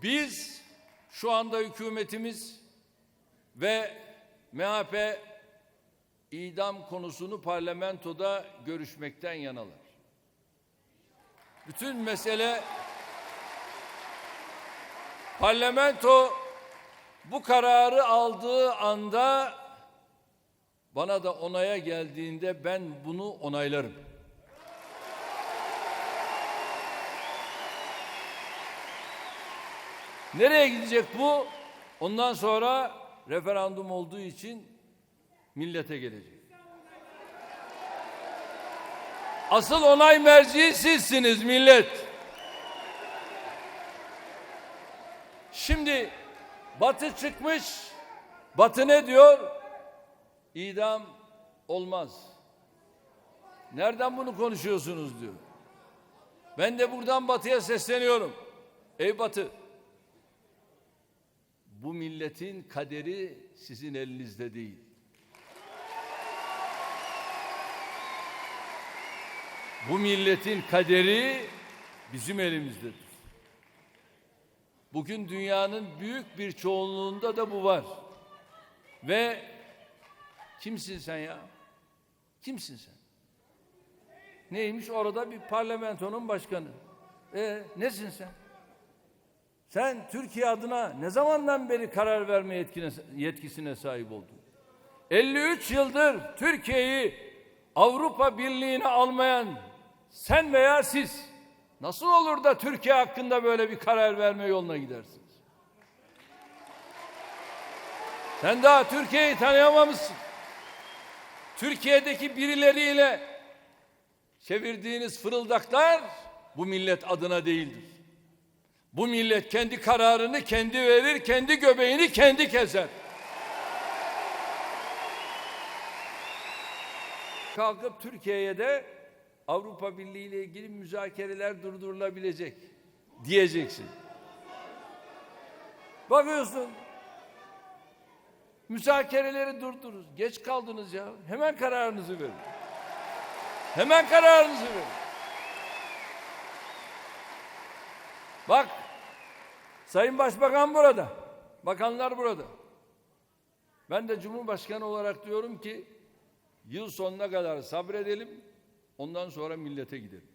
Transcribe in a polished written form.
Biz şu anda hükümetimiz ve MHP idam konusunu parlamentoda görüşmekten yanalar. Bütün mesele parlamento bu kararı aldığı anda bana da onaya geldiğinde ben bunu onaylarım. Nereye gidecek bu? Ondan sonra referandum olduğu için millete gelecek. Asıl onay merci sizsiniz millet. Şimdi Batı çıkmış. Batı ne diyor? İdam olmaz. Nereden bunu konuşuyorsunuz diyor. Ben de buradan Batı'ya sesleniyorum. Ey Batı, bu milletin kaderi sizin elinizde değil. Bu milletin kaderi bizim elimizdedir. Bugün dünyanın büyük bir çoğunluğunda da bu var. Ve kimsin sen ya? Kimsin sen? Neymiş orada bir parlamentonun başkanı. Nesin sen? Sen Türkiye adına ne zamandan beri karar verme yetkisine sahip oldun? 53 yıldır Türkiye'yi Avrupa Birliği'ne almayan sen veya siz nasıl olur da Türkiye hakkında böyle bir karar verme yoluna gidersiniz? Sen daha Türkiye'yi tanıyamamışsın. Türkiye'deki birileriyle çevirdiğiniz fırıldaklar bu millet adına değildir. Bu millet kendi kararını kendi verir, kendi göbeğini kendi keser. Kalkıp Türkiye'ye de Avrupa Birliği ile ilgili müzakereler durdurulabilecek diyeceksin. Bakıyorsun, müzakereleri durdurun. Geç kaldınız ya. Hemen kararınızı verin. Hemen kararınızı verin. Bak, Sayın Başbakan burada. Bakanlar burada. Ben de Cumhurbaşkanı olarak diyorum ki yıl sonuna kadar sabredelim. Ondan sonra millete gidelim.